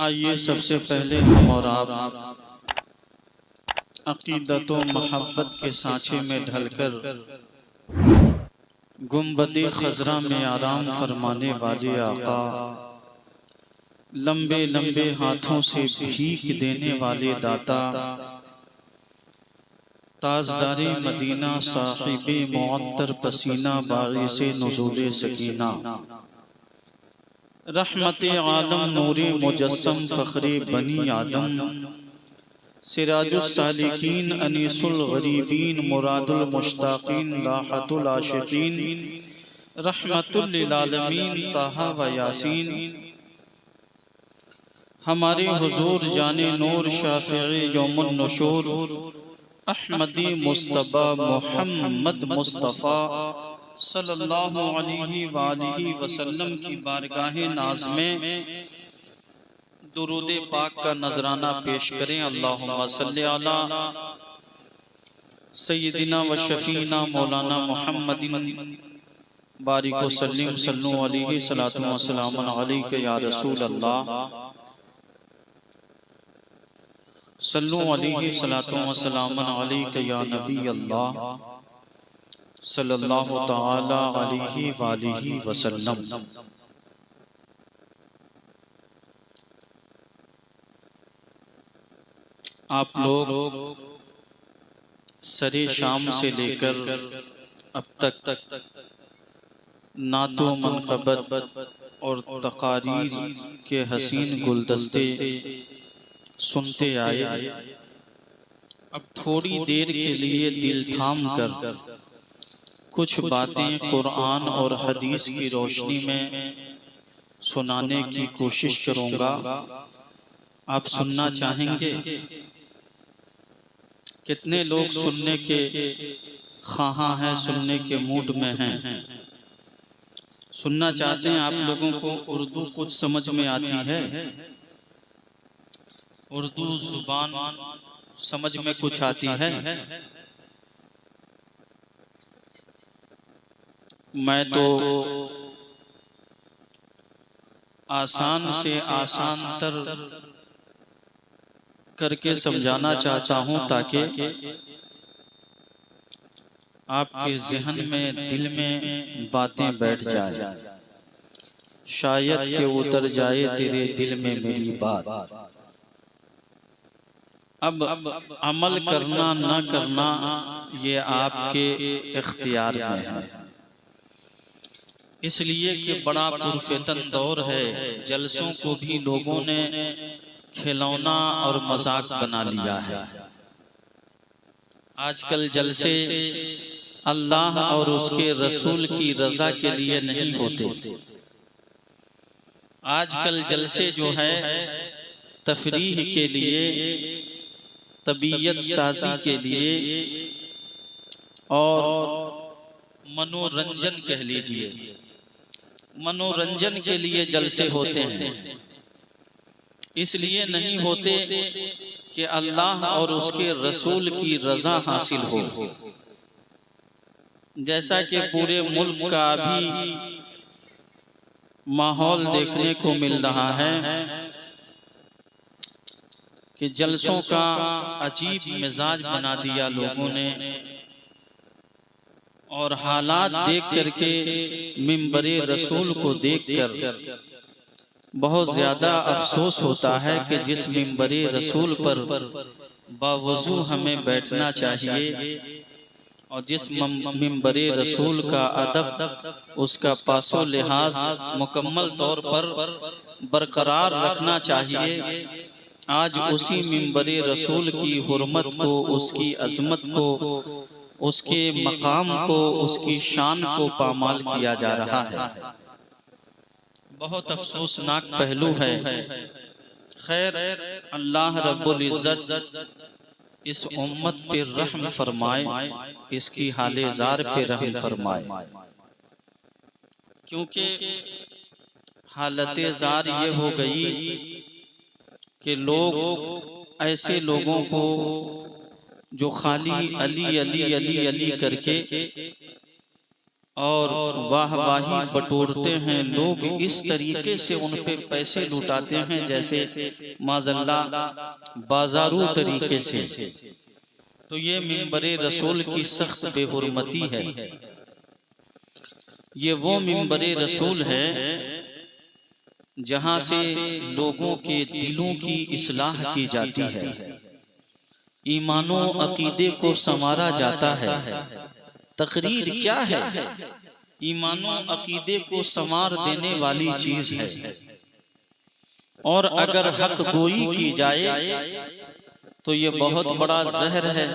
आइए सबसे पहले हम और आप अक़ीदत व मोहब्बत के सांचे में ढलकर गुंबद खज़रा में आराम फरमाने वाले आका, लंबे लंबे हाथों से भीख देने वाले दाता, ताजदारे मदीना साहिबे मुअत्तर पसीना बाग़ी से नुज़ूले सकीना, रहमते आलम नूरे मुजस्सम फ़ख्रे बनी आदम, सिराजुस सालिकीन अनीसुल गरीबीन मुरादुल मुश्ताकीन राहतुल आशिकीन रहमतुल लिल आलमीन ताहा व यासीन, हमारे हुजूर जाने नूर शाफ़िई यौमुन नुशूर अहमदी मुस्तफ़ा मोहम्मद मुस्तफ़ा सल्लल्लाहु अलैहि वसल्लम की बारगाह नाज़ में दुरूद पाक का नजराना पेश करें। अल्लाहुम्मा सल्ली अला सय्यदिना व शफीना मौलाना मुहम्मदिन बारिक वसल्लिम सल्लु अलैहि सलातु व सलामुन अलैका या रसूल अल्लाह, सल्लु अलैहि सलातु व सलामुन अलैका या नबी अल्लाह सल्लल्लाहु तआला अलैहि व आलिहि वसल्लम। आप लोग सरे शाम से लेकर अब तक नातो मनक़बत और तक़ारीर के हसीन गुलदस्ते सुनते आए। अब थोड़ी देर के लिए दिल थाम कर कुछ बातें कुरान और हदीस की रोशनी में सुनाने की कोशिश करूँगा। आप सुनना चाहेंगे? कितने लोग सुनने के ख़्वाहाँ हैं, सुनने के मूड में हैं, सुनना चाहते हैं? आप लोगों को उर्दू कुछ समझ में आती है? उर्दू जुबान समझ में कुछ आती है? मैं तो आसान से आसान तर करके समझाना चाहता हूँ ताकि आपके ज़हन में, दिल में बातें बैठ जाए, शायद कि उतर जाए तेरे दिल में मेरी बात। अब अमल करना ना करना ये आपके इख्तियार में है, इसलिए कि बड़ा पुरफितन दौर है। जलसों को भी लोगों ने खिलौना और मजाक बना लिया है। आजकल जलसे अल्लाह और उसके रसूल की रजा के लिए नहीं होते। आजकल जलसे जो है तफरीह के लिए, तबीयत साजी के लिए और मनोरंजन कह लीजिए, मनोरंजन के लिए जलसे होते हैं। इसलिए नहीं होते कि अल्लाह और उसके रसूल की रजा हासिल हो। जैसा कि पूरे मुल्क का भी माहौल देखने को मिल रहा है कि जलसों का अजीब मिजाज बना दिया लोगों ने, और हालात देख करके, मिंबरे रसूल को देखकर बहुत ज्यादा अफसोस होता है कि जिस मिंबरे रसूल पर बावजू हमें बैठना चाहिए और जिस मिंबरे रसूल का अदब, उसका पासो लिहाज मुकम्मल तौर पर बरकरार रखना चाहिए, आज उसी मिंबरे रसूल की हुर्मत को, उसकी अजमत को, उसके मकाम को, उसकी शान को पामाल किया जा रहा है। बहुत अफसोसनाक पहलू है। खैर, अल्लाह रब्बुल इज्जत इस उम्मत पे रहम फरमाए, इसकी हाले जार पे रहम फरमाए, क्योंकि हालते जार ये हो गई कि लोग, ऐसे लोगों को जो खाली अली अली अली अली करके और वाहवाही बटोरते हैं। लोग इस तरीके से उन पे पैसे लुटाते हैं जैसे माज़ल्ला बाजारू तरीके से। तो ये मिंबरे रसूल की सख्त बेहुरमती है। ये वो मिंबरे रसूल है जहां से लोगों के दिलों की इस्लाह की जाती है, ईमानो अकीदे को संवारा जाता है। तकरीर क्या है? ईमानो अकीदे को संवार देने वाली चीज है। और अगर हक गोई की जाए तो ये बहुत बड़ा जहर है।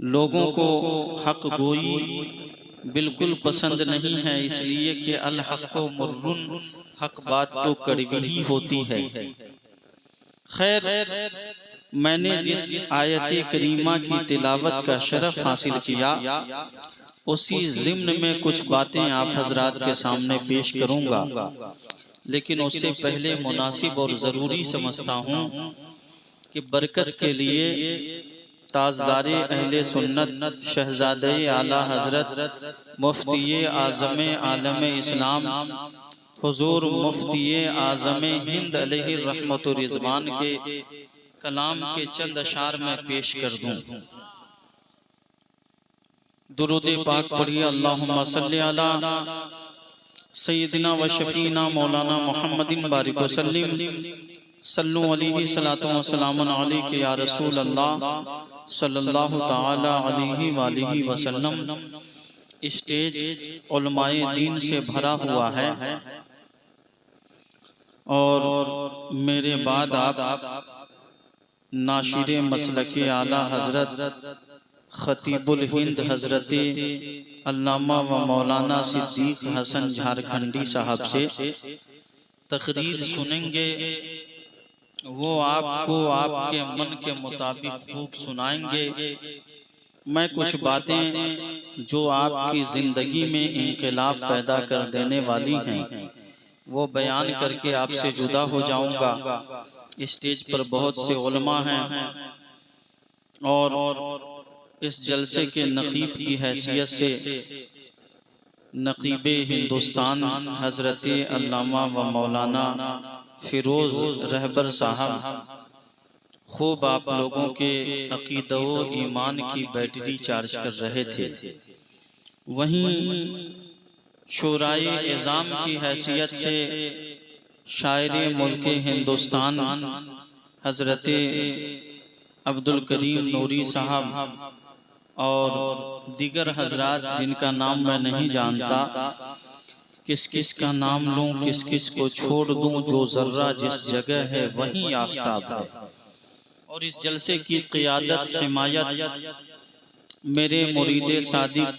लोगों को हक गोई बिल्कुल पसंद नहीं है, इसलिए कि अल हक़ मुर्रुन, हक बात तो कड़वी ही होती है। खैर, मैंने जिस आयत करीमा की तिलावत का शरफ हासिल किया उसी ज़िम्न में कुछ बातें आप हजरात के सामने पेश करूंगा, लेकिन उससे पहले मुनासिब और ज़रूरी समझता हूँ कि बरकत के लिए ताजदारे अहले सुन्नत शहजादे आला हजरत मुफ्ती आज़म आलम इस्लाम हुजूर मुफ्ती आज़म हिंद अलैहि रहमत व रिज़वान के कलाम के चंद अशार में पेश कर दूं। दुरूद पाक पढ़िए। अल्लाहुम्मा सल्ली अला सय्यिदिना व शफीना मौलाना मुहम्मदिन बारिक वसल्लिम सल्लु अलैहि सलातु व सलामुन अलैका या रसूल अल्लाह सल्लल्लाहु ताला अलैहि वालिहि वसल्लम। स्टेज उलमाए दीन से भरा हुआ है और मेरे बाद आप नाशिर मसलके आला हजरत खतीबुल हिंद हजरत अल्लामा व मौलाना सिद्दीक हसन झारखंडी साहब से तकरीर सुनेंगे। वो आपको आपके मन के मुताबिक खूब सुनाएंगे। मैं कुछ बातें जो आपकी ज़िंदगी में इनकलाब पैदा कर देने वाली हैं वो बयान करके आपसे जुदा हो जाऊंगा। स्टेज पर बहुत से उलमा हैं और इस जलसे के नकीब की हैसियत से नकीबे हिंदुस्तान हजरत अल्लामा व मौलाना फिरोज रहबर साहब खूब आप लोगों के अकीदा व ईमान की बैटरी चार्ज कर रहे थे। वहीं शोराए इज़ाम की हैसियत से शायरे मुल्क हिंदुस्तान हजरत अब्दुल करीम नूरी साहब और दीगर हजरात जिनका नाम मैं नहीं जानता, किस किस का नाम लूं किस किस को छोड़ दूं, जो जर्रा जिस जगह है वहीं आफताब है। और इस जलसे की क़ियादत हिमायत मेरे मुरीद सादिक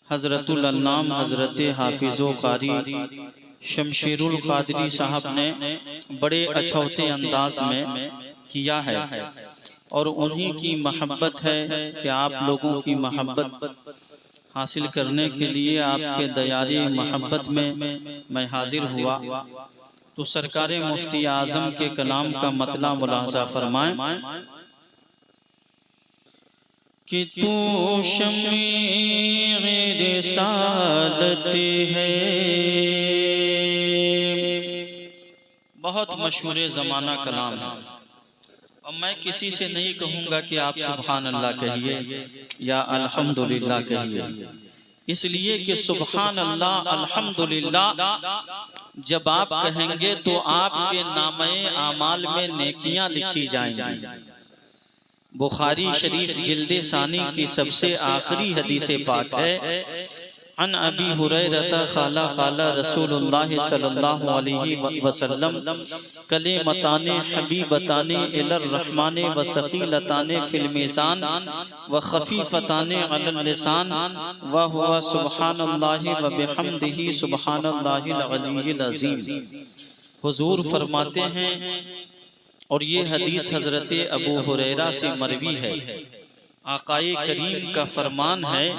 हजरतुल अल्लाम हजरत हाफिज़ो कारी शमशेरुल कादरी साहब ने बड़े अछौते अंदाज में किया है और उन्हीं की महब्बत है कि आप लोगों की महब्बत हासिल करने के लिए आपके दयारी महब्बत में मैं हाजिर हुआ। तो सरकार मुफ्ती आज़म के कलाम का मतला मुलाहजा फरमाएं कि तू शमीए रिसालत है। बहुत मशहूर ज़माना कलाम है और मैं किसी से नहीं कहूँगा कि आप सुभान अल्लाह कहिए या अल्हम्दुलिल्लाह कहिए, इसलिए कि सुभान अल्लाह अल्हम्दुलिल्लाह जब आप कहेंगे तो आपके नामे आमाल में नेकियां लिखी जाएंगी। बुखारी शरीफ जिल्दे सानी की सबसे आखिरी हदीस पाक है, अन अबी हुरैरता क़ाला क़ाला रसूलुल्लाह सल्लल्लाहु अलैहि वसल्लम कलिमताने हबीबताने इलर रहमाने व सक़ीलताने फिल मीज़ान व ख़फ़ीफ़ताने अलल लिसान व हुवा सुब्हानल्लाहि व बिहम्दिही सुब्हानल्लाहिल अलीय्यिल अज़ीम। हुज़ूर फरमाते हैं, और ये हदीस हज़रत अबू हुरैरा से मरवी है, आकाए करीम का फरमान है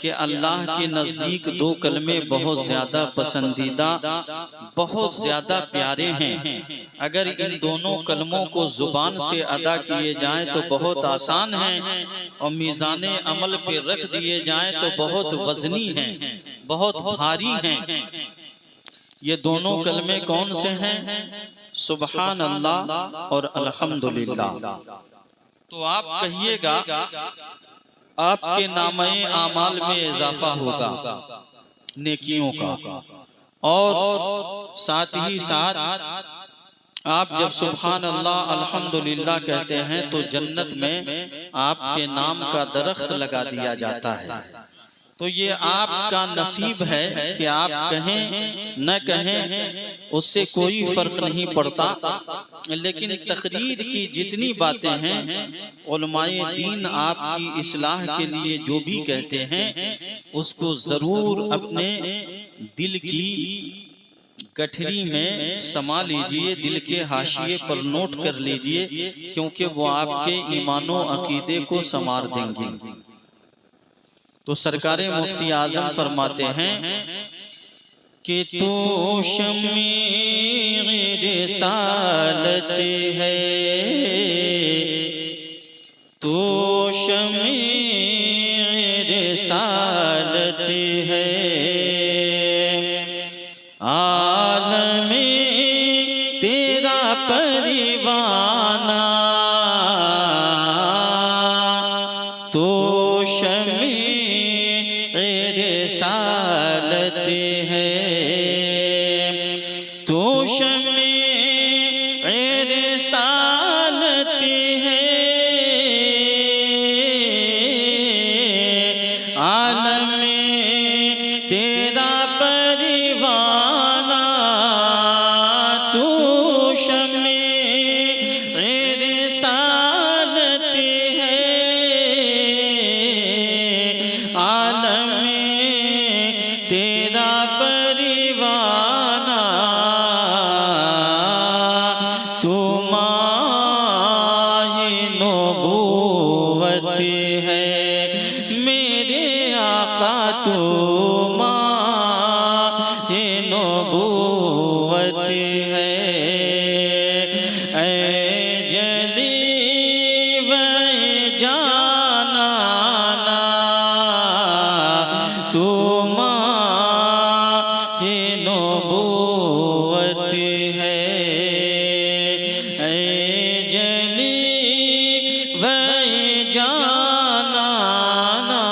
कि अल्लाह के नज़दीक दो कलमे बहुत ज़्यादा पसंदीदा, बहुत ज़्यादा प्यारे हैं। अगर इन दोनों कलमों को ज़ुबान से अदा किए जाएं तो बहुत आसान है, और मीज़ाने अमल पे रख दिए जाएं तो बहुत वज़नी हैं, बहुत भारी हैं। ये दोनों कलमे कौन से हैं? सुबहान अल्लाह और अल्हम्दुलिल्लाह। तो आप कहिएगा, आपके नामे आमाल में इजाफा होगा नेकियों का, और साथ ही साथ आप जब सुबहान अल्लाह अल्हम्दुलिल्लाह कहते हैं तो जन्नत में आपके नाम का दरख्त लगा दिया जाता है। तो ये आपका नसीब है कि आप कहें न कहें, उससे कोई फर्क नहीं पड़ता। लेकिन तकरीर की जितनी बातें हैं, उलमाए दीन आपकी इस्लाह के लिए जो भी कहते हैं, उसको ज़रूर अपने दिल की गठरी में समा लीजिए, दिल के हाशिए पर नोट कर लीजिए, क्योंकि वो आपके ईमानो अकीदे को संवार देंगी। तो सरकारे मुफ्ती आजम फरमाते हैं कि तू शमीर रिसालत है, तू शमीर रिसालत है, आलमे तेरा परवाना, तो शमीर रिसालत है, तो शमीर रिसालत है, आलम में तेरा परवाना, तू शमीर रिसालत है, आलम में तेरा परवाना, तू माहे नबूवत है मेरे आका, तू माहे नबूवत है, ऐ जली वै जानाना, तू माहे नबूवत है, ऐ जली वै जानाना,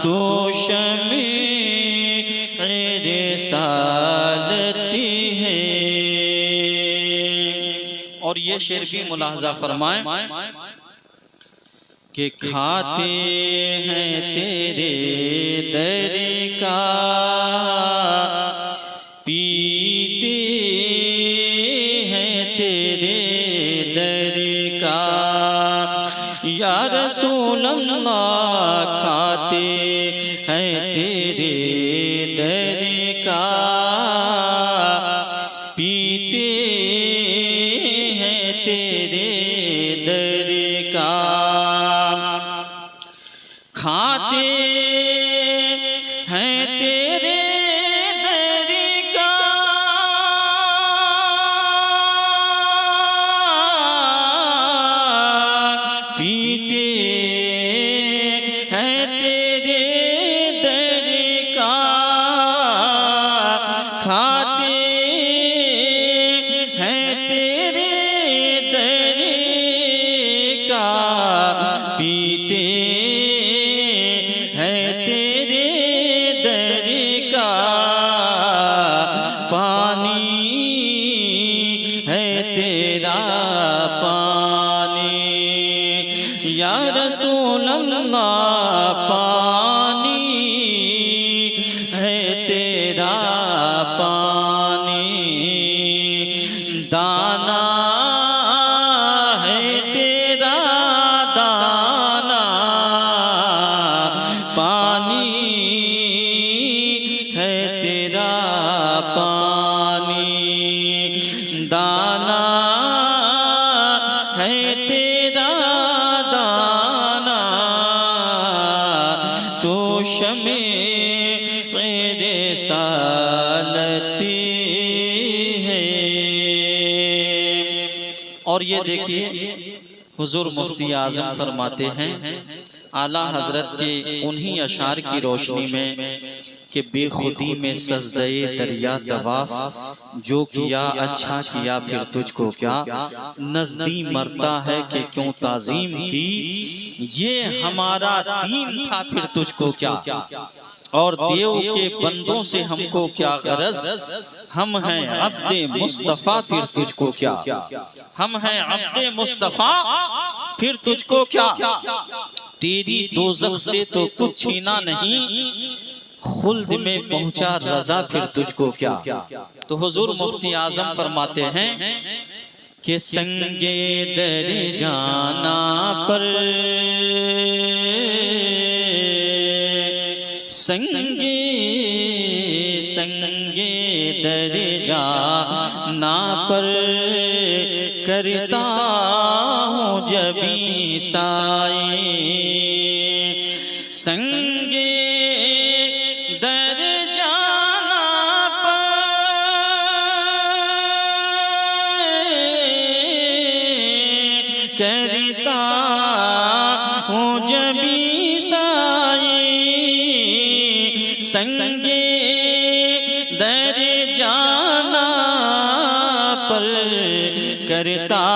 तू शमीर रिसालत है। और ये शेर भी मुलाहजा फरमाएं कि खाते हैं तेरे दर का, पीते हैं तेरे दर का, या रसूल अल्लाह खाते हैं तेरे दर का, पीते हैं तेरे दर का, खाते हैं तेरे दर का, पीते हैं तेरे दर का, खाते हैं तेरे दर का, पीते हैं तेरे दर का, पानी है तेरा पानी, या रसूल अल्लाह पानी है तेरा पानी, दाना है तेरा दाना, पानी है तेरा पानी, दाना है तेरा दाना, और ये देखिए हुजूर मुफ्ती आज़म फरमाते हैं आला हजरत के उन्हीं अशार की रोशनी में कि बेखुदी में सजदे दरिया तवाफ जो किया अच्छा किया फिर तुझको क्या नजदी मरता है कि क्यों ताजीम की ये हमारा दीन था फिर तुझको क्या और देव के बंदों से हमको क्या गरज हम हैं अब्दे मुस्तफा फिर तुझको क्या हम हैं अब्दे मुस्तफा फिर तुझको क्या तेरी दोज़ख से तो कुछ छीना नहीं खुल्द में पहुंचा रजा फिर तुझको क्या। तो हुजूर मुफ्ती आज़म फरमाते हैं कि संगे दर जाना पर संगे संगे दर जाना पर करता हूँ जबी साए संगे दर जाना पर करता हूँ जबी साए संगे दर जाना पर करता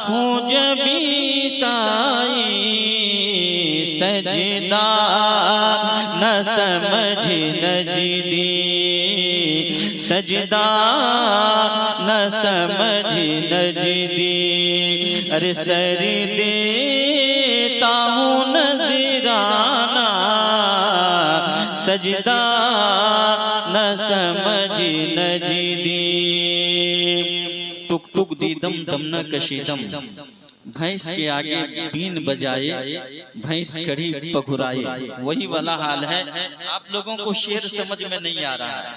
हूँ जबी साए सजदा न समझ नजदी सजदा न समझ नजदी अरे सर देता हूँ नजराना सजदा न समझ नजदी टुक टुक दीदम दम न कशीदम भैंस के आगे बीन बजाए भैंस कड़ी पघुराए वही वाला हाल है। आप लोगों को शेर समझ में नहीं आ रहा है,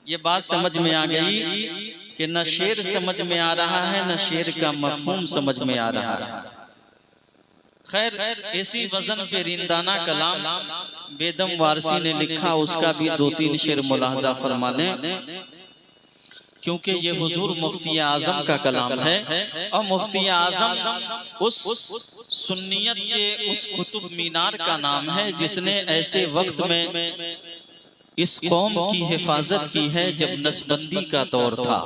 ये बात समझ में आ गई कि न शेर समझ में आ रहा है न शेर का मफहूम समझ में आ रहा है। खैर ऐसी वजन पे रिंदाना कलाम बेदम वारसी ने लिखा, उसका भी 2-3 शेर मुलाहजा फरमा लें क्योंकि ये हुजूर मुफ्ती आज़म का कलाम है और मुफ्ती आज़म उस सुन्नियत के उस कुतुब मीनार का नाम है जिसने ऐसे वक्त में इस कौम की हिफाजत की है जब नसबंदी का दौर था।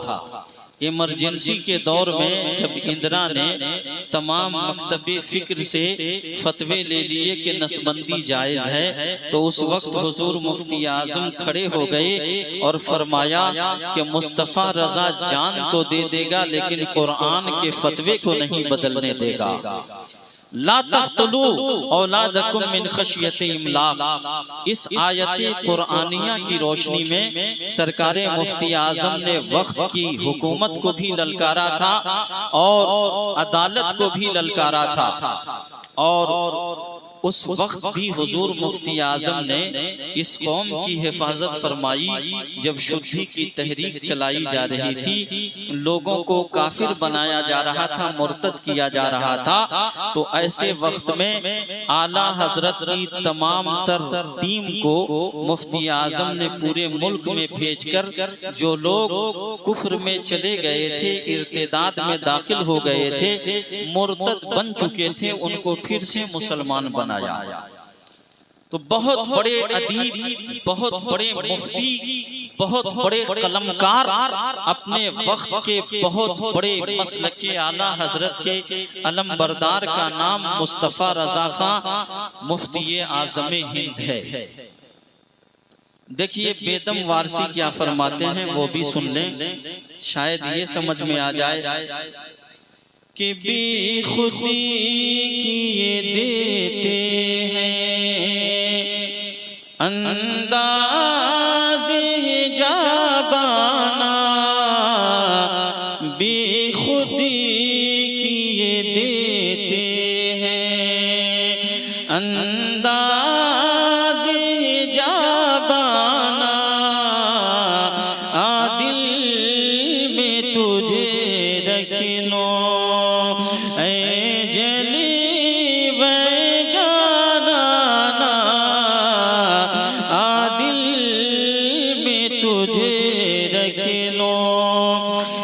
इमरजेंसी के दौर में जब इंदिरा ने तमाम मकतबे फिक्र से फतवे ले लिए कि नसबंदी जायज़ है, तो उस वक्त हुजूर मुफ्ती आज़म खड़े हो गए और फरमाया कि मुस्तफ़ा रज़ा जान तो दे देगा लेकिन कुरान के फतवे को नहीं बदलने देगा। ला तख्तलू औलादकुम मिन खशियत इमलाक, इस आयत कुरानिया की रोशनी में सरकारे मुफ्ती आज़म ने वक्त की हुकूमत को भी ललकारा था और अदालत को भी ललकारा था और उस वक्त भी हुजूर मुफ्ती आज़म ने इस कौम की हिफाजत फरमाई जब शुद्धि की तहरीक चलाई जा रही थी, लोगों को काफिर बनाया जा रहा था, मुर्तद किया जा रहा था। तो ऐसे वक्त में आला हजरत की तमाम तर टीम को मुफ्ती आज़म ने पूरे मुल्क में भेजकर जो लोग कुफ्र में चले गए थे, इर्तिदाद में दाखिल हो गए थे, मुर्तद बन चुके थे, उनको फिर से मुसलमान बनाया। तो बहुत बड़े अदीब, बहुत बड़े मुफ्ती, बहुत बड़े कलमकार, अपने वक्त के बहुत बड़े मसलक के आला हजरत के अलम बरदार का नाम मुस्तफ़ा रज़ा खां मुफ्ती आज़म हिंद है। देखिए बेदम वारसी क्या फरमाते हैं वो भी सुन लें, शायद ये समझ में आ जाए कि बेखुदी किए देते अंदाज़े जाबाना, बेखुदी किए देते हैं अंदाज़े जाबाना, आदिल में तुझे रख लो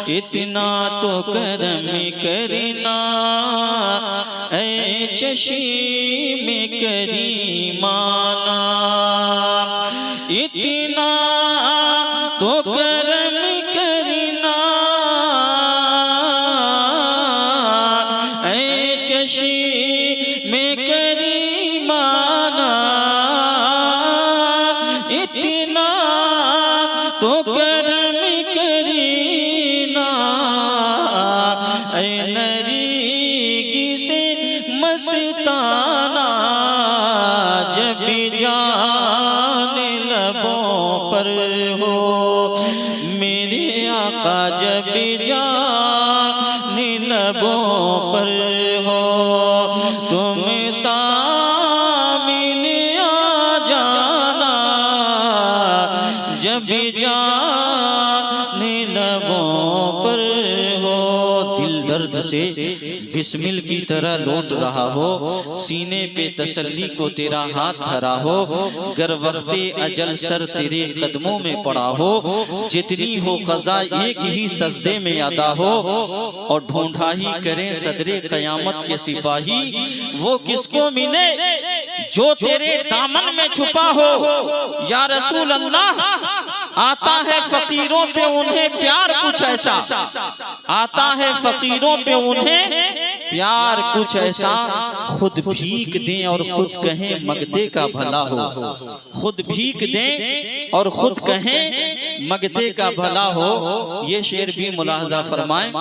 इतना तो करम करना ऐ चशीम करीमाना, इतना तो करम करना ऐ चशीम करीमाना, इतना तो करम करीना ऐ नरीगी से मस्ताना, जब जान लबों पर हो मेरे आका, जब जान लबों पर हो तुम सामने आ जाना, जब जान लबों पर हो। दिल दर्द से बिस्मिल की तरह लौट रहा हो, सीने पे तसल्ली को तेरा हाथ धरा हो, गर वक्ते अजल सर तेरे कदमों में पड़ा हो, जितनी हो क़ज़ा एक ही सजदे में अदा हो, और ढूंढा ही करें सदरे क़यामत के सिपाही, वो किसको मिले जो तेरे दामन में छुपा हो। या रसूल अल्लाह, आता है फकीरों पे उन्हें प्यार कुछ ऐसा, आता है फकीरों पे उन्हें प्यार कुछ ऐसा, खुद भीख दें और खुद कहें मगदे का भला हो, खुद भीख दें और खुद कहें मगदे का भला हो। ये शेर भी मुलाहजा फरमाएं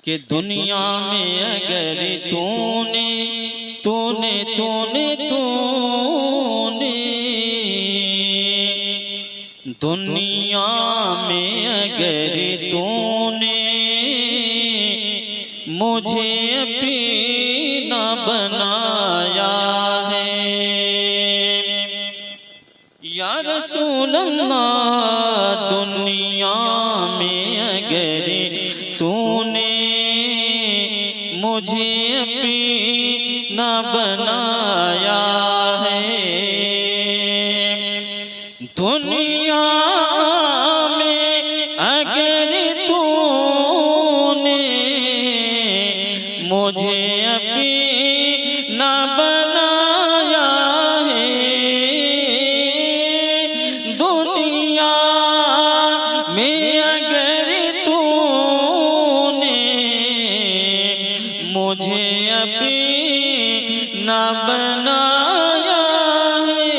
कि दुनिया में अगर तूने तूने तूने तूने दुनिया में अगर तूने मुझे अपना बनाया है, या रसूल अल्लाह दुनिया में अगर तूने मुझे अपना बनाया है, दुनिया में अगर तूने मुझे अपना बनाया है, दुनिया में अगर तूने मुझे अपना बनाया है,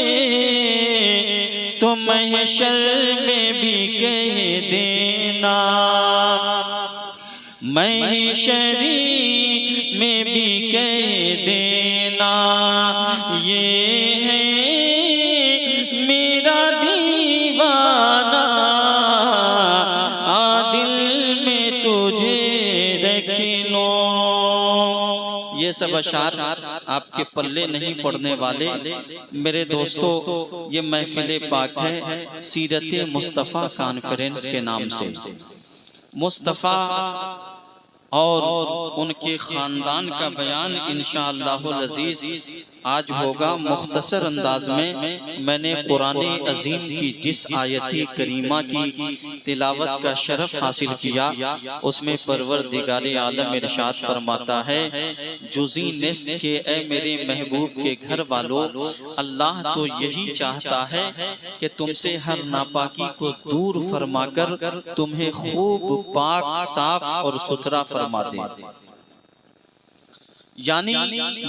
तो महशर में भी कह देना, महशरी में भी कह देना, ये है मेरा दीवाना, दिल में तुझे रख लो। ये सब अशार आपके पल्ले नहीं पड़ने वाले मेरे दोस्तों। ये महफिल पाक है सीरत मुस्तफ़ा कॉन्फ्रेंस के नाम से। मुस्तफ़ा और उनके ख़ानदान का बयान इंशाअल्लाहुल अज़ीज़ आज होगा मुख्तसर अंदाज में। मैंने कुरान अज़ीम की जिस आयत करीमा की तिलावत का शरफ हासिल किया, उसमें परवरदिगार आलम इरशाद फरमाता है, जुज़ी निस्त के ए मेरे महबूब के घर वालों, अल्लाह तो यही चाहता है कि तुमसे हर नापाकी को दूर फरमाकर तुम्हें खूब पाक साफ और सुथरा फरमा दे। यानी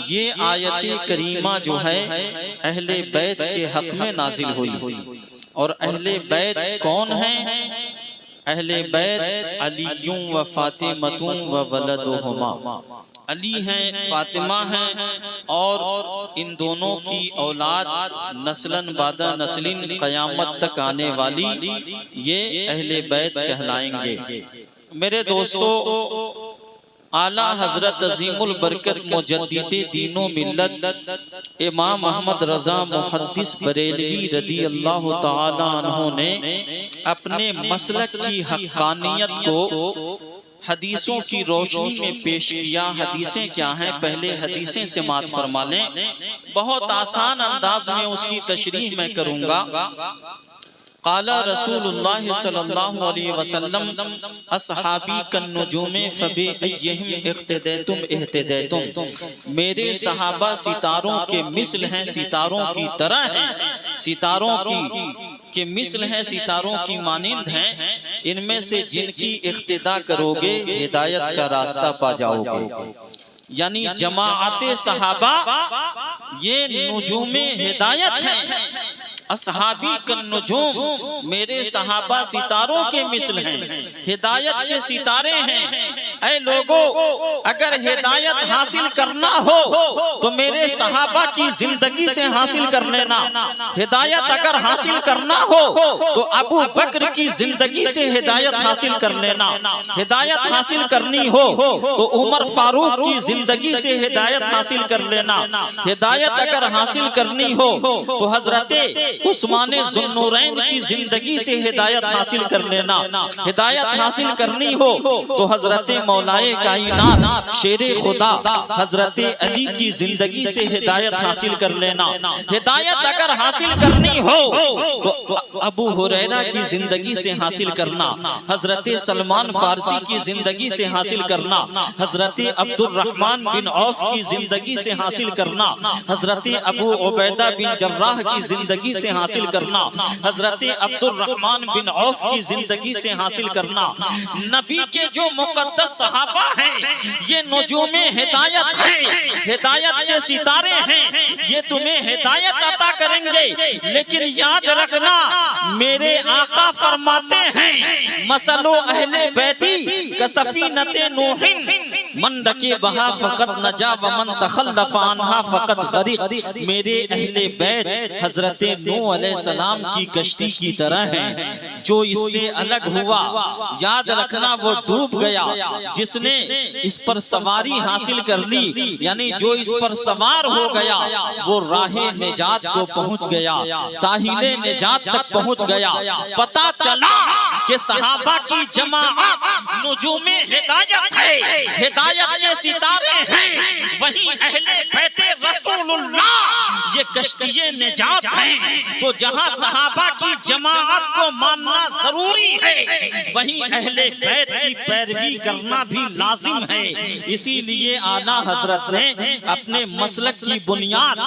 ये आयत करीमा जो है अहले बैत के हक में नाजिल हुई। और अहले बैत कौन है? अहले बैत अलीयुं व फातिमतुं व वलदुहुमा। अली हैं, फातिमा हैं, और इन दोनों की औलाद नस्लन बादा नस्लिन क़यामत तक आने वाली ये अहले बैत कहलाएंगे। मेरे दोस्तों, आला हजरत अजीमुल बरकत मुजद्दिद दीनो मिल्लत इमाम अहमद रजा मुहद्दिस बरेलवी रदी अल्लाह ताला अन्हु ने अपने मसलक की हक़ानियत को हदीसों की रोशनी में पेश किया। हदीसें क्या हैं? पहले हदीसें समाअत फरमा लें, बहुत आसान अंदाज में उसकी तशरीह मैं करूँगा। क़ाला रसूलुल्लाह सल्लल्लाहु अलैहि वसल्लम अस्हाबी कन्नुजूमे फबि अय्यहिम इख्तदैतुम इह्तदैतुम, मेरे सहाबा सितारों के मिस्ल हैं, सितारों की तरह हैं, सितारों के मिस्ल हैं, सितारों की मानिंद हैं, इनमें से जिनकी इख्तिदा करोगे हिदायत का रास्ता पा जाओगे। यानी जमाअते सहाबा ये नुजूमे हिदायत हैं। असहाबी कन्नुजूम, मेरे सहाबा सितारों के मिस्ल हैं, हिदायत के सितारे हैं। ऐ लोगों, अगर हिदायत हासिल करना हो तो मेरे सहाबा की जिंदगी से हासिल कर लेना। हिदायत अगर हासिल करना हो तो अबू बकर की जिंदगी से हिदायत हासिल कर लेना। हिदायत हासिल करनी हो तो उमर फारूक की जिंदगी से हिदायत हासिल कर लेना। हिदायत अगर हासिल करनी हो तो हजरते उस्माने ज़ुन्नूरैन की जिंदगी से हिदायत हासिल कर लेना। हिदायत हासिल करनी हो तो हजरते मौलाए कायनात शेरे खुदा हजरते अली की जिंदगी से हिदायत हासिल कर लेना। हिदायत अगर हासिल करनी हो तो अबू हुरैरा की जिंदगी से हासिल करना, हजरते सलमान फारसी की जिंदगी से हासिल करना, हजरते अब्दुर्रहमान बिन औफ की जिंदगी से हासिल करना, हजरते अबू उबैदा बिन जर्राह की जिंदगी से हासिल करना, हजरते अब्दुर्रहमान बिन औफ की जिंदगी से हासिल करना। नबी के जो मुकद्दस सहाबा हैं ये नुजूमे हिदायत हैं, हिदायत के सितारे हैं, ये तुम्हें हिदायत अता करेंगे। लेकिन याद रखना, मेरे आका फरमाते हैं मसलो अहले बैती कसफीनते नूहिन मन रके बहा फकत नजा व मन तखल्लफ अन्हा फकत गरीक। मेरे अहले बैत हजरते नूह अलैहिस्सलाम की कश्ती की तरह हैं, जो इससे अलग हुआ याद रखना वो डूब गया। जिसने इस पर सवारी हासिल कर ली, यानी जो इस पर सवार हो गया वो राहे निजात को पहुंच गया, साहिले निजात तक पहुंच गया। पता चला कि सहाबा की जमाअत नुजूमे हिदायत है, हिदायत के सितारे हैं। वहीं अहले बैते रसूलुल्लाह ये कश्तिये निजात हैं। तो जहां सहाबा की जमाअत को मानना जरूरी है, वहीं अहले बैत की पैरवी करना भी लाजिम है। इसीलिए आला हजरत ने अपने मसलक की बुनियाद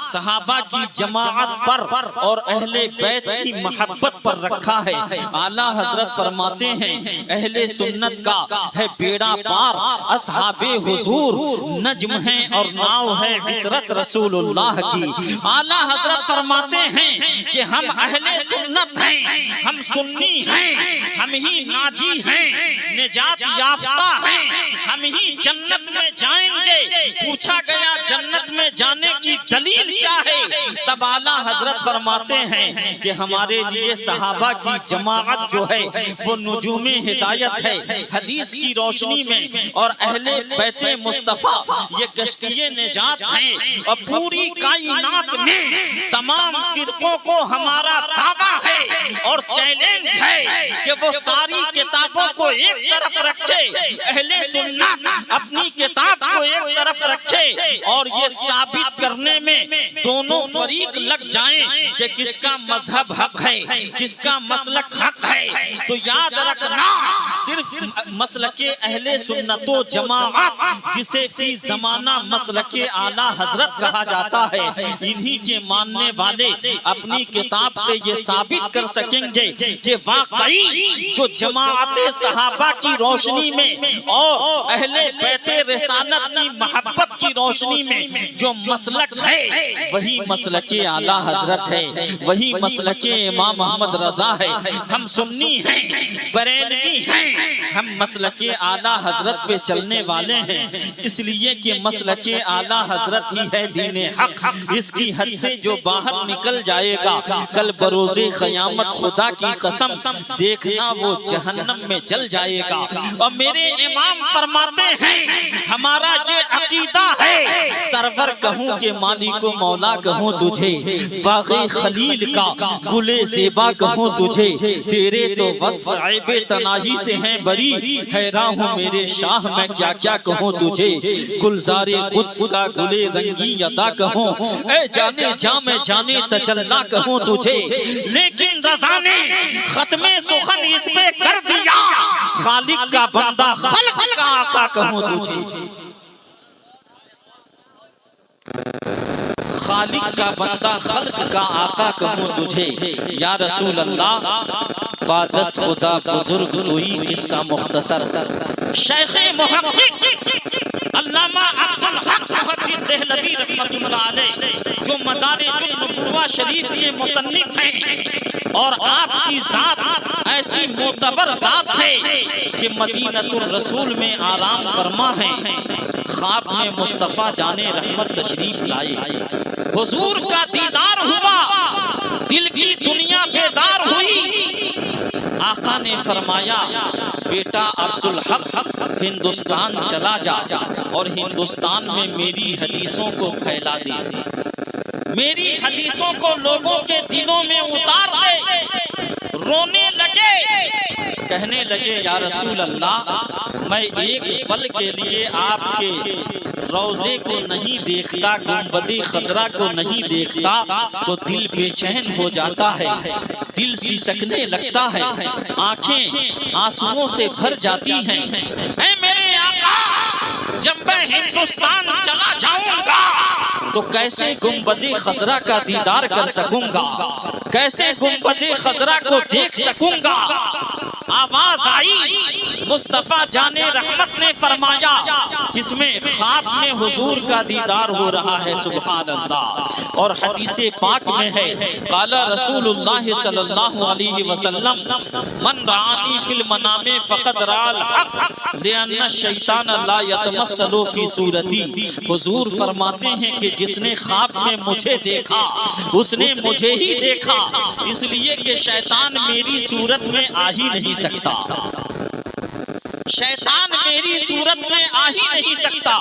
सहाबा की जमाअत पर और अहले बैत की मोहब्बत पर रखा है। आला हजरत फरमाते हैं अहले सुन्नत का है बेड़ा पार, असहाबे हुजूर नज्म है और नाव है इतरत रसूलुल्लाह की। आला हजरत फरमाते हैं कि हम अहले सुन्नत हैं, हम सुन्नी हैं, हम ही नाजी हैं, निजात याफ्ता हैं, हम ही जन्नत में जाएंगे। पूछा गया जन्नत में जाने की दलील क्या है? तब आला हजरत फरमाते हैं कि हमारे लिए सहाबा की जमाअत जो है वो नुजूमे हिदायत है हदीस की रोशनी में, और अहले बैते मुस्तफा ये कश्तिये निजात हैं। और पूरी कायनात में तमाम फिरकों को हमारा दावा है और चैलेंज है कि वो सारी किताबों को एक तरफ रखे, अहले सुन्नत अपनी किताब को एक तरफ रखे और ये साबित करने में दोनों फरीक लग जाएं कि किसका मजहब हक है, किसका मसलक हक है। तो याद रखना, सिर्फ मसलके अहले सुन्नतो जमाअत जिसे फी जमाना मसलके आला हजरत कहा जाता है, इन्हीं के मानने वाले अपनी किताब से ये साबित कर सकेंगे कि वाकई जो जमाअते सहाबा की रोशनी में और अहले बैते रिसालत की मोहब्बत की रोशनी में जो मसलक है वही मसलके आला हजरत है, वही मसलके इमाम मोहम्मद रजा है। हम सुन्नी हैं, बरेलवी हैं, हम मसलके आला हजरत पे चलने वाले हैं, इसलिए कि मसलके आला हजरत ही है दीने हक। इसकी हद से जो बाहर निकल जाएगा कल बरोज़े क़यामत खुदा की कसम देखना वो जहन्नम में जल जाएगा। और मेरे इमाम फरमाते हैं हमारा ये अकीदा है, सरवर कहूँ के मालिको मौला कहूँ तुझे, बाग़े खलील का गुले ज़ेबा कहूँ तुझे, तेरे तो वस्फ़ ऐबे तनाही से हैं बरी, हैरान हूँ मेरे शाह मैं क्या क्या कहूँ तुझे, गुलजारे कुद्स का गुले रंगी अदा कहूँ, ऐ जाने जा मैं जाने तजल्ला कहूँ तुझे, लेकिन रज़ा ने खत्मे सुखन इस पे कर दिया, खालिक का बंदा खल्क का आका कहूँ तुझे, खालिक का बंदा खल्क का आका कहूँ तुझे। या रसूल अल्लाह बादस खुदा बुजुर्ग तोई किस्सा मुख्तसर। शेख मुहक्किक अल्लामा अब्दुल हक मुहद्दिस देहलवी रहमतुल्लाह अलैह जो मदारिजुन नबुव्वा शरीफ के मुसन्निफ हैं और आपकी जात ऐसी मोतबर जात है कि मदीनतुर रसूल में आराम फरमा है, ख्वाब में मुस्तफ़ा जाने रहमत तशरीफ लाए, हुजूर का दीदार हुआ, दिल की दुनिया बेदार हुई। आका ने फरमाया बेटा अब्दुल हक हिंदुस्तान चला जा और हिंदुस्तान में मेरी हदीसों को फैला दे, मेरी हदीसों को लोगों के दिलों में उतार दे। रोने लगे, कहने लगे या रसूल अल्लाह मैं एक पल के लिए आपके रोज़े को नहीं देखता, गुंबदे खजरा को नहीं देखता तो दिल बेचैन हो जाता है, दिल सिसकने लगता है, आंखें आंसुओं से भर जाती हैं। ऐ मेरे आका जब मैं हिंदुस्तान चला जाऊंगा तो कैसे गुंबदे खजरा का दीदार कर सकूंगा, कैसे गुंबदे खजरा को देख सकूंगा। आवाज आई, मुस्तफा जाने रहमत ने फरमाया किसमें, ख्वाब में हुजूर का दीदार हो रहा है, सुभान अल्लाह। और हदीसे पाक में है काला रसूलुल्लाह सल्लल्लाहु अलैहि वसल्लम मन रानी फिल मनामे फक़द राल हक़ लिअन्ना शैतान ला यतमस्सलु फी सूरती। हुजूर फरमाते हैं कि जिसने ख्वाब में मुझे देखा उसने मुझे ही देखा, इसलिए कि शैतान मेरी सूरत में आ ही नहीं सकता, शैतान मेरी सूरत में आ ही नहीं सकता।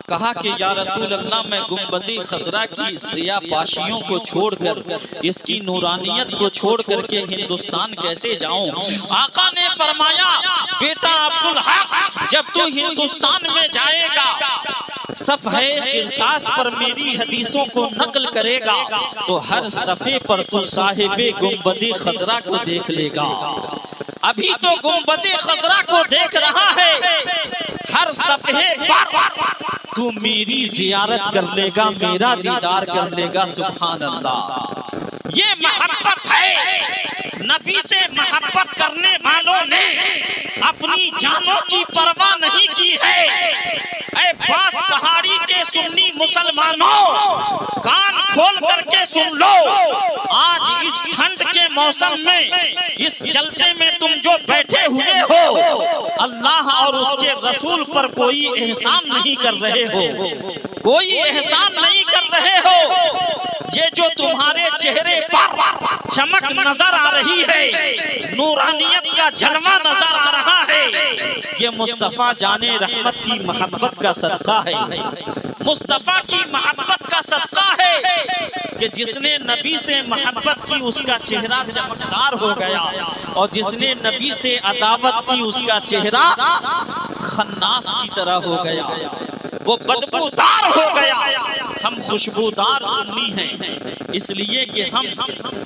कहा कि या रसूल अल्लाह मैं गुंबदे खजरा की ज़ियापाशियों को छोड़कर, इसकी नूरानियत को छोड़ करके हिंदुस्तान कैसे जाऊं। आका ने फरमाया बेटा अब्दुल हक जब तू हिंदुस्तान में जाएगा सफ़े इरतास पर मेरी हदीसों को नकल करेगा तो हर सफ़े पर तू साहिबे गुंबदे खजरा को देख लेगा। अभी तो गुंबदे खजरा को देख रहा है, हर सफ़े पर तू मेरी जियारत कर लेगा, मेरा दीदार कर लेगा। सुभान अल्लाह, ये मोहब्बत है। नबी से मोहब्बत करने वालों ने अपनी जानों की परवाह नहीं की है। ऐ बास पहाड़ी के सुन्नी मुसलमानों कान खोल करके सुन लो, आज इस ठंड के मौसम में इस जलसे में तुम जो बैठे हुए हो अल्लाह और उसके रसूल पर कोई एहसान नहीं कर रहे हो, कोई एहसान नहीं कर रहे हो। ये जो तुम्हारे चेहरे पर चमक नजर आ रही है, नूरानियत का जलवा नजर आ रहा है, ये मुस्तफा जाने रहमत की मोहब्बत का सदका है, मुस्तफा की मोहब्बत का सदका है कि जिसने नबी से मोहब्बत की उसका चेहरा चमकदार हो गया और जिसने नबी से अदावत की उसका चेहरा खन्नास की तरह हो गया, वो बदबूदार हो गया। हम खुशबूदार सुन्नी हैं इसलिए कि हम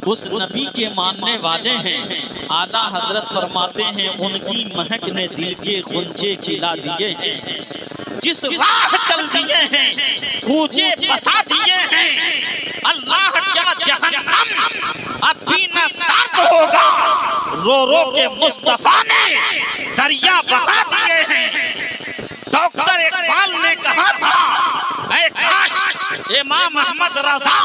उस नबी के मानने वाले हैं। आला हजरत फरमाते हैं उनकी महक ने दिल के गुंजे खिला दिए हैं, जिस राह चल दिए हैं कूचे बसा दिए हैं। अल्लाह क्या जहन्नम अब भी न साथ होगा, रो रो के मुस्तफा ने दरिया बहा दिए हैं। डॉक्टर इकबाल ने कहा था ऐ काश इमाम अहमद रजा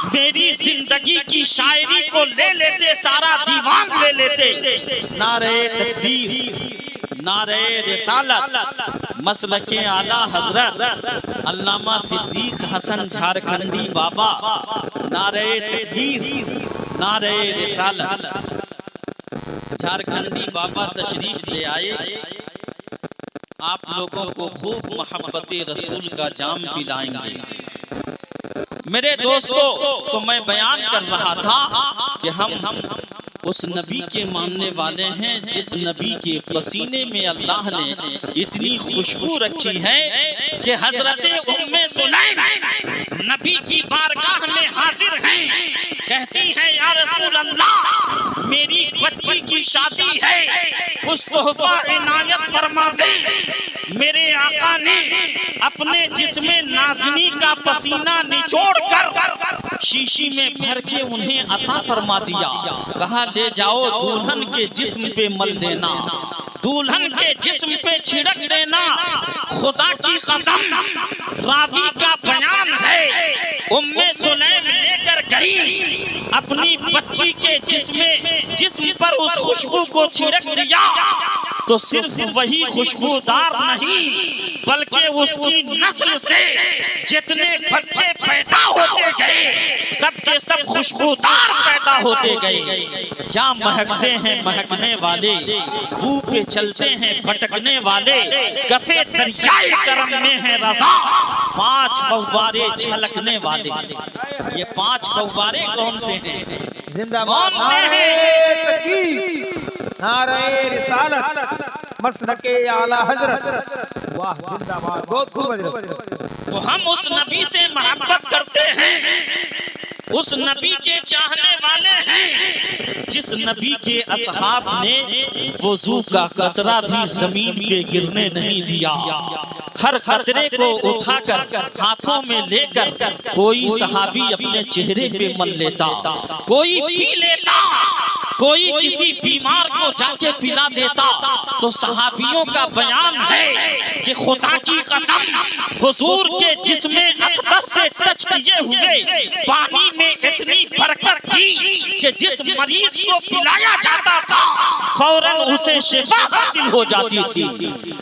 मेरी जिंदगी की शायरी को ले लेते, सारा दीवान ले लेते। नारे तकबीर, नारे रिसालत, मसलके आला हजरत अल्लामा सिद्दीक हसन झारखंडी बाबा, नारे तकबीर, नारे रिसालत। झारखंडी बाबा तशरीफ ले आए, आप लोगों को खूब मोहब्बते रसूल का जाम पिलाएंगे। मेरे दोस्तों तो मैं बयान कर रहा था कि हम उस नबी के मानने वाले हैं जिस नबी के पसीने में अल्लाह ने इतनी खुशबू रखी है कि हजरत उम्मे सुलैम नबी की बारगाह में हाजिर हैं। कहती है या रसूल अल्लाह, मेरी बच्ची की शादी है, कुछ तोहफा इनायत फरमा दे। मेरे आका ने अपने जिस्मे नाज़नी का पसीना निचोड़कर शीशी में भर के उन्हें अता फरमा दिया। कहा ले जाओ दुल्हन के जिस्म पे मल देना, दुल्हन के जिस्म पे छिड़क देना। खुदा की कसम, रावी का बयान है, उम्मे सुलैम लेकर गई अपनी बच्ची के जिस्म पर उस खुशबू को छिड़क दिया तो सिर्फ वही खुशबूदार नहीं बल्कि उसकी नस्ल से जितने बच्चे पैदा होते गए सबके सब खुशबूदार पैदा होते गए। क्या महकते हैं महकने वाले, बू पे चलते हैं भटकने वाले, कफे दरियाए करम में है रज़ा, 5 फव्वारे छलकने वाले। ये 5 फव्वारे कौन से हैं? कौन से हैं? नारे रिसालत, मसलके आला हजरत, वाह जिंदाबाद, बहुत खूब। तो हम उस नबी से मोहब्बत करते हैं, उस नबी के चाहने वाले हैं जिस नबी के असहाब ने वुजू का कतरा भी जमीन पे गिरने नहीं दिया। हर कतरे को उठाकर हाथों में लेकर कोई सहाबी अपने चेहरे पे मल लेता, कोई पी लेता, कोई किसी बीमार को जाके पिला देता। तो सहाबियों का बयान है कि खुदा की कसम, हुजूर के जिस्म अक़दस से टच किए हुए पानी में इतनी बरकत थी कि जिस मरीज को पिलाया जाता था फौरन उसे शिफा हासिल हो जाती थी,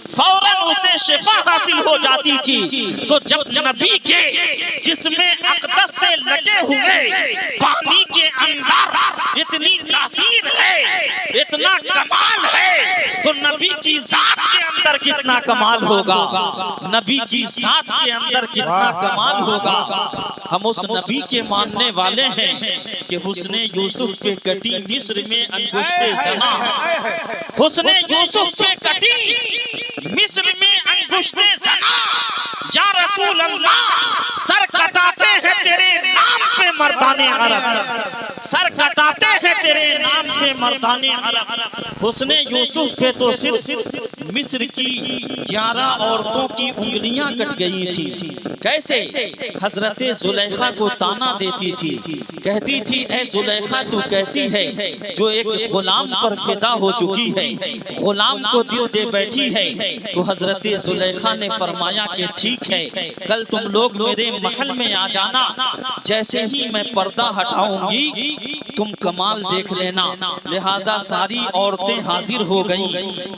फौरन उसे शिफा हासिल हो जाती थी। तो जब नबी के जिस्म अक़दस से लगे हुए पानी के अंदर इतनी तासीर है, इतना कमाल है, तो नबी की जात के अंदर कितना कमाल होगा, नबी की जात के अंदर कितना कमाल होगा। हम उस नबी के मानने वाले हैं कि हुस्ने यूसुफ पे कटी मिस्र में अंगुश्ते ज़ना, हुस्ने यूसुफ पे कटी मिस्र में अंगुश्ते ज़ना। या रसूल अल्लाह, सर कटाते हैं तेरे नाम पे मर्दाने अरब, सर कटाते हैं तेरे नाम पे मर्दाने अरब। हुस्ने यूसुफ पे तो सिर्फ मिस्र की 11 औरतों की उंगलियां कट गई थी। कैसे? हजरत जुलेखा को ताना देती थी, कहती थी ए जुलेखा तू कैसी है जो एक गुलाम पर फिदा हो चुकी है, गुलाम को दिल दे बैठी है। तो हजरत जुलेखा ने फरमाया कि ठीक है, कल तुम लोग मेरे महल में आ जाना, जैसे ही मैं पर्दा हटाऊंगी तुम कमाल देख लेना। लिहाजा सारी औरतें हाजिर हो गईं।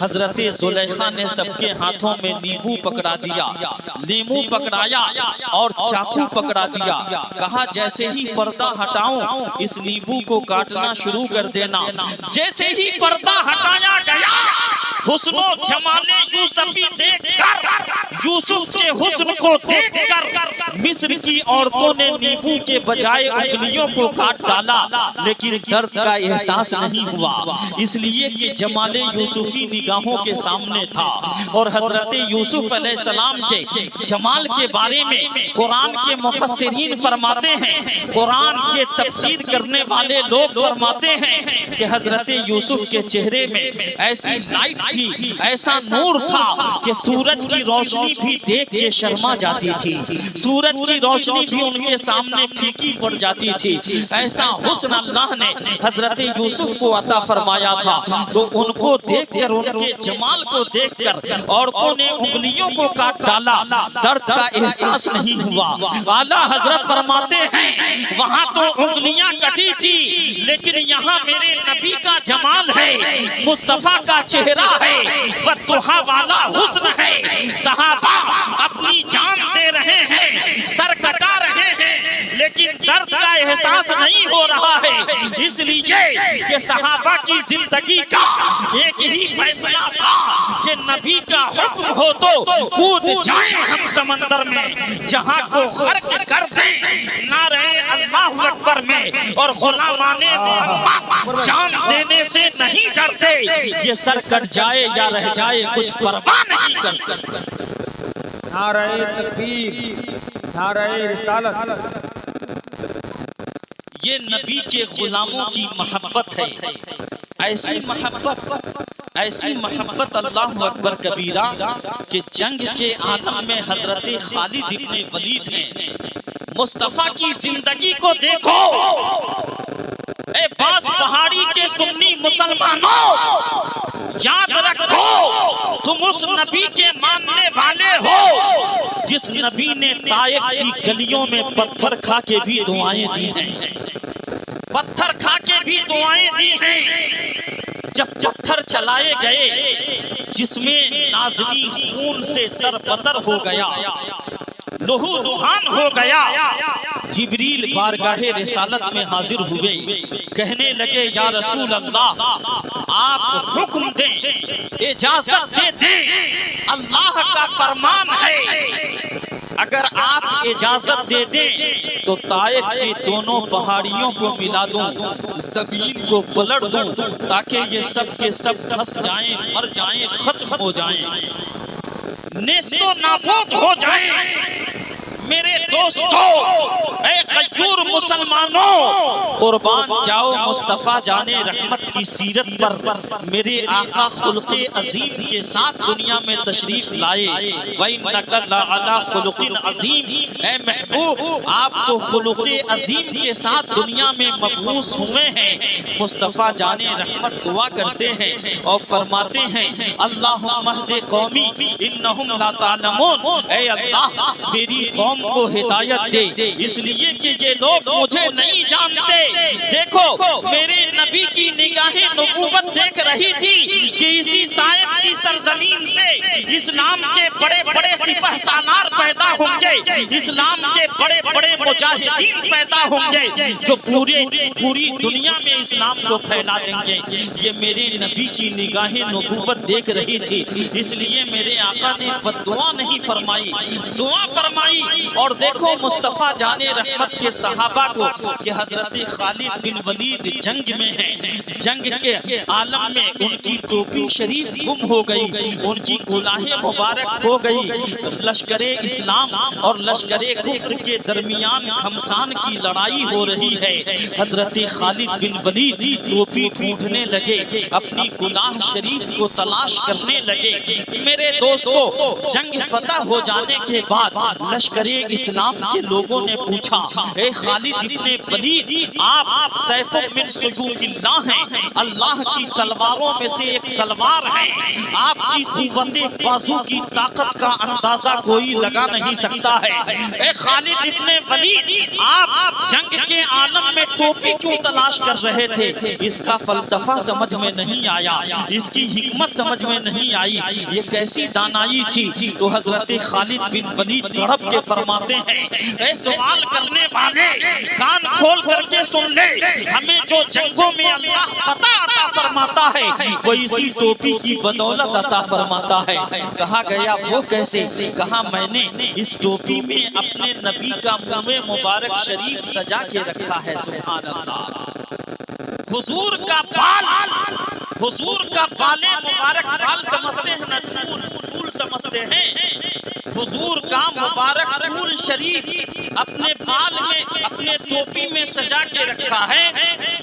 हजरत जुलेखा ने सबके हाथों में नींबू पकड़ा दिया, नींबू पकड़ाया और चाकू पकड़ा दिया। कहा जैसे ही पर्दा हटाऊं इस नींबू को काटना शुरू कर देना। जैसे ही पर्दा हटाया गया हुस्नो जमाले यूसुफी देखकर, यूसुफ के हुस्न को देखकर मिस्र की औरतों ने नींबू के बजाय उंगलियों को काट डाला, लेकिन दर्द का एहसास नहीं हुआ, इसलिए कि जमाले यूसुफी निगाहों के सामने था। और हजरत यूसुफ अलैहिस्सलाम के जमाल के बारे में कुरान के मुफस्सिरीन फरमाते हैं, कुरान के तफसीर करने वाले लोग फरमाते हैं कि हजरत यूसुफ के चेहरे में ऐसी लाइट थी, ऐसा नूर था कि सूरज की रोशनी भी देख के शर्मा जाती थी, सूरज की रोशनी भी उनके सामने फीकी पड़ जाती थी। ऐसा हुस्न अल्लाह ने हजरत यूसुफ को अता फरमाया था। तो उनको देखकर, उनके जमाल को देखकर औरतों ने उंगलियों को काट डाला, दर्द का एहसास नहीं हुआ। आला हजरत फरमाते हैं वहां तो उंगलियां कटी थी, लेकिन यहाँ मेरे नबी का जमाल है, मुस्तफा का चेहरा है, बद्दुहा वाला हुस्न है। सहाबा अपनी जान दे रहे हैं, सर कटा रहे हैं, लेकिन दर्द का एहसास नहीं हो रहा है, इसलिए कि सहाबा की जिंदगी का एक ही फैसला था कि नबी का हुक्म हो तो कूद जाएं हम समंदर में, जहां को गर्क कर दें नारे अल्लाह अकबर में, और गुलामाने मोहम्मद जान देने से नहीं डरते, ये सर कट जाए या रह जाए कुछ परवाह नहीं करते। नारे तकबीर, नारे रिसालत। ये नबी के गुलामों की मोहब्बत है, ऐसी मोहब्बत अल्लाह अकबर कबीरा कि जंग के आलम में हजरत खालिद इब्ने वलीद हैं। मुस्तफा की जिंदगी को देखो, ए बास पहाड़ी के सुन्नी मुसलमानों, याद रखो तुम उस नबी के मानने वाले हो जिस नबी ने ताइफ की गलियों में पत्थर खा के भी दुआएं दी हैं, पत्थर खा के भी दुआएं दी हैं। जब पत्थर चलाए गए जिसमें नाज़मी खून से तरबतर हो गया, लहू लुहान हो गया, जिब्रील बारगाहे रिसालत में हाजिर हुए, कहने लगे या रसूल अल्लाह आप हुक्म दें, इजाजत दे दें, अल्लाह का फरमान है, अगर आप इजाजत दे दें तो ताइफ की दोनों पहाड़ियों को मिला दूं, जमीन को पलट दूं, ताकि ये सब के सब धंस जाएं, मर जाएं, खत्म हो जाएं, नेस्तो नाबूद हो जाएं। मेरे दोस्तों, ऐ खजूर मुसलमानों, कुर्बान जाओ मुस्तफा जाने रहमत की सीरत पर। मेरे आका खुल्क़े अजीम के साथ दुनिया में तशरीफ लाए, वही नकल अला खुल्क़िन अजीम। ऐ महबूब, आप तो खुल्क़े अजीम के साथ दुनिया में मबूस हुए हैं। मुस्तफा जाने रहमत दुआ करते हैं और फरमाते हैं अल्लाहुम्मा हदी कौमी इन्नहुम ला तालमून, ऐ अल्लाह मेरी कौम को हिदायत दे, इसलिए कि ये लोग मुझे नहीं जानते। देखो मेरे नबी की निगाहें नबूवत देख रही थी कि इसी ताइफ की सरजमीन से इस्लाम के बड़े बड़े सिपह सालार पैदा होंगे, इस्लाम के बड़े बड़े मुजाहिदीन पैदा होंगे जो पूरी दुनिया में इस्लाम को फैला देंगे। ये मेरे नबी की निगाहें नबूवत देख रही थी, इसलिए मेरे आका ने बद्दुआ नहीं फरमाई, दुआ फरमाई। और देखो मुस्तफा जाने रहमत के सहाबा को कि हजरत खालिद बिन वलीद जंग में हैं, जंग के आलम में उनकी टोपी शरीफ गुम हो गई, उनकी गुलाहे मुबारक हो गई। लश्करे इस्लाम और लश्करे कुफ्र के दरमियान घमसान की लड़ाई हो रही है। हजरत खालिद बिन वलीद टोपी ढूंढने लगे, अपनी गुलाह शरीफ को तलाश करने लगे। मेरे दोस्तों, जंग फतह हो जाने के बाद लश्करे इस्लाम के लोगों ने पूछा, ए खालिद इब्ने वलीद, आप सैफुम मिन सुयूफिल्लाह हैं, अल्लाह की तलवारों में से एक तलवार है, आपकी कुव्वते बाजू की ताकत का अंदाजा कोई लगा नहीं सकता है। ए खालिद इब्ने वलीद, आप जंग के आलम में टोपी क्यों तलाश कर रहे थे? इसका फलसफा समझ में नहीं आया, इसकी हिकमत समझ में नहीं आई, ये कैसी दानाई थी? तो हजरत खालिद बिन वलीद तड़प के फरमाते हैं, ऐ सवाल करने वाले कान खोल करके सुन ले, हमें जो जंगों में अल्लाह फतह अता फरमाता है वो इसी टोपी की बदौलत अता फरमाता है। कहा गया वो कैसे? कहा मैंने इस टोपी में अपने नबी का मुँह मुबारक शरीफ सजा के रखा है। सुभान अल्लाह। हुजूर का बाल, हुजूर का बाले मुबारक, बाल समझते हैं ना, चूल समझते हैं, हुजूर का मुबारक चूल शरीफ अपने बाल में, अपने टोपी में सजा के रखा है।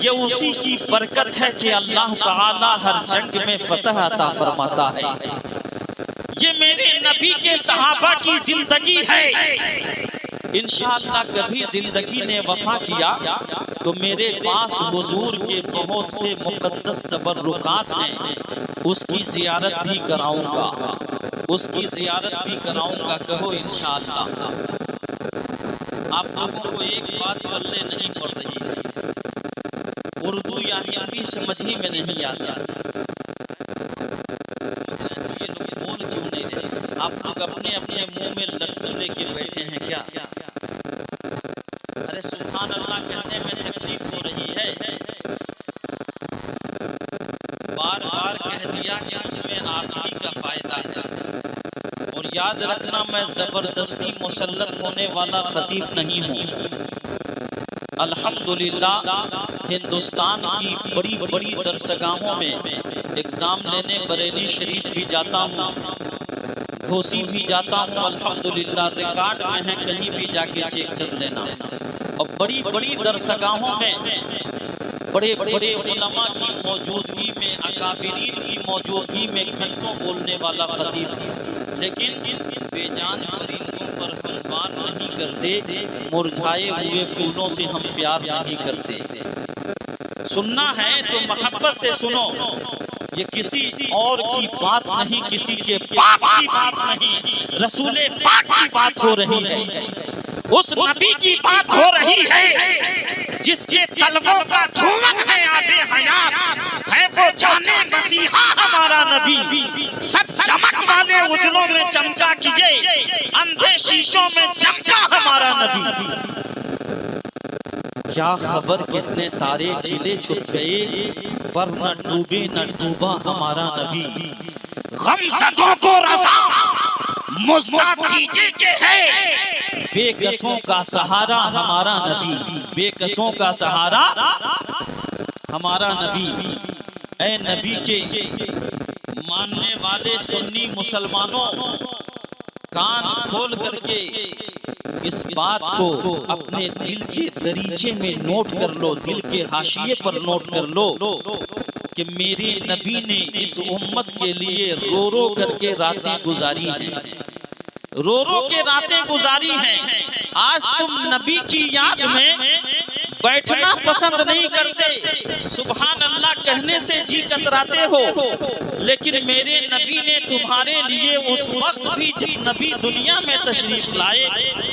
ये उसी की बरकत है कि अल्लाह ताला हर जंग में फतह अता फरमाता है। ये मेरे नबी के सहाबा की जिंदगी है। इंशाअल्लाह कभी जिंदगी ने वफा किया तो मेरे पास हुजूर के बहुत से मुकद्दस तबर्रुकात हैं, उसकी जियारत भी कराऊंगा, उसकी जियारत भी कराऊंगा। कहो इंशाअल्लाह। आप लोगों को एक बात पल्ले नहीं पड़ रही है, उर्दू या हिंदी समझ ही में नहीं आता, ये लोग बोल क्यों नहीं रहे? आप लोग अपने अपने मुंह में लड्डू लेके बैठे हैं क्या? अरे बार कह दिया कि उसमें आदमी का फायदा है। और याद रखना, मैं जबरदस्ती मुसल्लत होने वाला खतीब नहीं हूँ। अल्हम्दुलिल्लाह हिंदुस्तान की बड़ी बड़ी दरसगाहों में एग्जाम लेने बरेली शरीफ भी जाता हूँ, घोसी भी जाता हूँ। अल्हम्दुलिल्लाह रिकॉर्ड में है, कहीं भी जाके चेक कर लेना। और बड़ी बड़ी दरसगाहों में बड़े बड़े उलमा की मौजूदगी में, अकाबिरीन की मौजूदगी में घंटों बोलने वाला खतीब, लेकिन बेजान परिंदों पर हम वार नहीं करते, मुरझाए हुए फूलों से हम प्यार नहीं करते। सुनना है तो मोहब्बत से सुनो, ये किसी और की बात नहीं, किसी के पाक की बात नहीं, रसूले पाक की बात हो रही है। उस नबी की बात हो रही है जिसके तलवों का धुआं है आबे हयात है, वो जाने मसीहा हमारा नबी। सब चमक वाले उजलों में चमका किए, अंधे शीशों में चमका हमारा नबी। क्या खबर कितने तारे खिले छुप गए, पर न डूबे न डूबा हमारा नबी। गमज़दों को रज़ा मुज़्दा दीजिए के है, बेकसों का सहारा हमारा नबी, बेकसों का सहारा हमारा नबी। ऐ नबी के मानने वाले सुन्नी मुसलमानों, कान खोल करके इस बात को अपने दिल के दरीचे में नोट कर लो, दिल के हाशिए पर नोट कर लो कि मेरे नबी ने इस उम्मत के लिए रो रो करके रातें गुजारी हैं, रो रो के रातें गुजारी हैं। आज तुम नबी की याद में बैठना पसंद नहीं करते, सुभान अल्लाह कहने से जी कतराते हो, लेकिन मेरे नबी ने तुम्हारे लिए उस वक्त भी जब नबी दुनिया में तशरीफ लाए,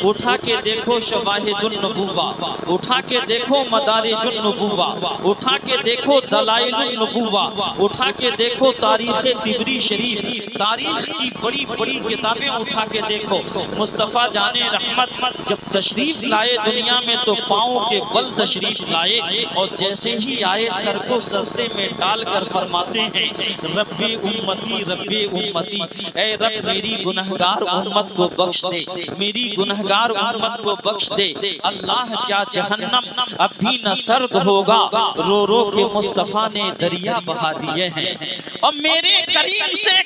उठा के देखो शवाहिदुन नबुव्वा, उठा के देखो मदारिजुन नबुव्वा, उठा के देखो दलाइलुन नबुव्वा, उठा के देखो तारीख तिबरी शरीफ, तारीख की बड़ी बड़ी किताबें उठा के देखो। मुस्तफ़ा जाने रहमत जब तशरीफ लाए दुनिया में तो पाँव के बल तशरीफ लाए, और जैसे ही आए सर को सजदे में डालकर फरमाते हैं रब्बे उम्मती रब्बे उम्मती, ऐ रब मेरी गुनहगार उम्मत को बख्श दे, मेरी गुनहगार उम्मत को बख्श दे। अल्लाह क्या जहन्नम अब भी न सर्द होगा, रो रो के मुस्तफ़ा ने दरिया बहा दिए हैं। और मेरे करीम से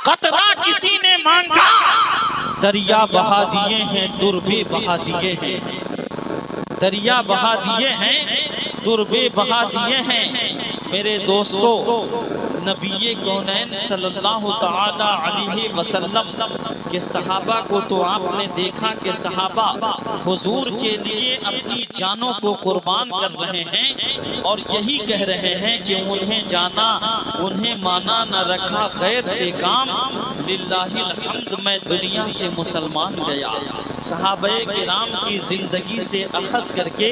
कतरा किसी ने मांगा, दरिया बहा दिए हैं, दुर्बे बहा दिए हैं, दरिया बहा दिए हैं, दुर्बे बहा दिए हैं। मेरे दोस्तों, नबी कौनैन सल्लल्लाहु तआला अलैहि वसल्लम के सहाबा को तो आपने देखा कि सहाबा हुजूर के लिए अपनी जानों को कुर्बान कर रहे हैं, और यही कह रहे हैं कि उन्हें जाना उन्हें माना न रखा गैर से काम, लिल्लाहिल हम्द मैं दुनिया से मुसलमान गया। सहाबाए किराम की जिंदगी से अखज़ करके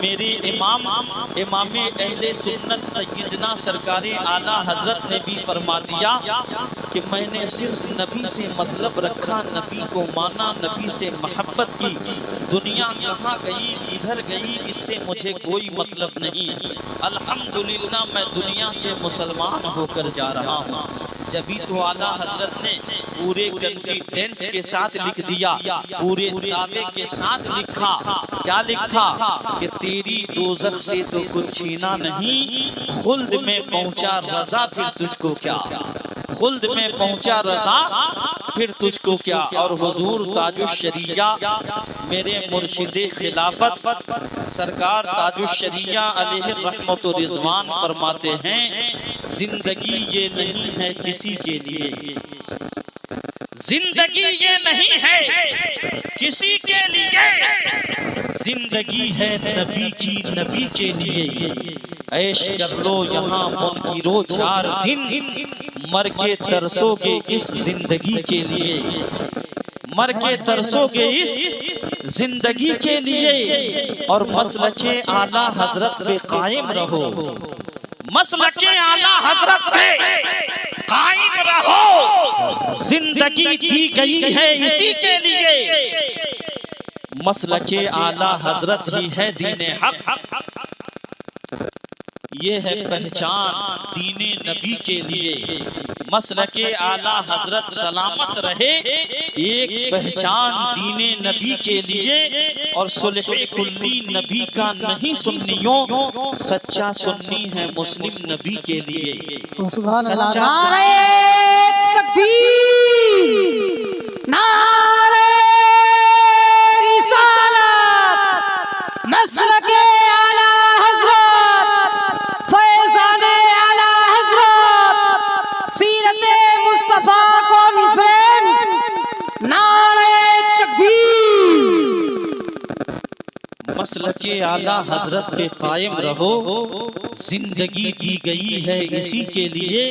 मेरे इमाम अहले सुन्नत सैयदना सरकारी आला हजरत ने भी फरमा दिया कि मैंने सिर्फ नबी से मतलब रखा, नबी को माना, नबी से मोहब्बत की, दुनिया कहाँ गई किधर गई इससे मुझे कोई मतलब नहीं। अल्हम्दुलिल्लाह मैं दुनिया से मुसलमान होकर जा रहा हूँ। जभी तो आला हजरत ने पूरे कॉन्फिडेंस के साथ लिख दिया, पूरे दावे के साथ लिखा, क्या लिखा कि तेरी दोज़ख से तो कुछ छीना नहीं, खुल्द में पहुंचा रजा फिर तुझको क्या, खुल्द में पहुंचा रजा फिर तुझको क्या। और हुजूर ताजुश शरिया मेरे मुर्शिदे खिलाफत सरकार ताजुश शरिया अलैहि रहमत व रिज़वान फरमाते हैं, जिंदगी ये नहीं है किसी के लिए, जिंदगी ये नहीं है किसी के लिए, जिंदगी है नबी की नबी के लिए। ऐश कर लो यहाँ मुनकिरो 4 दिन, मर के तरसोगे इस जिंदगी के लिए, मर के तरसोगे इस जिंदगी के लिए। और मसलके आला हजरत पे कायम रहो, मसलके आला हजरत पे कायम रहो, जिंदगी दी गई है इसी के लिए। मसलके आला हजरत ही है दीने हक, ये है पहचान दीने नबी के लिए। मसलके आला हजरत सलामत रहे, एक पहचान दीने नबी के लिए। और सुलह कुल्ली नबी का नहीं सुन्नियों, सच्चा सुन्नी है मुस्लिम नबी के लिए। सुभान अल्लाह। सच्चा नारे तकबीर, नारे रिसालत, मसलके आला हज़रत, फैज़ाने आला हज़रत, सीरते मुस्तफ़ा कॉन्फ्रेंस। नारे तकबीर। मसलके आला हजरत पे कायम रहो, जिंदगी दी गई है इसी के लिए।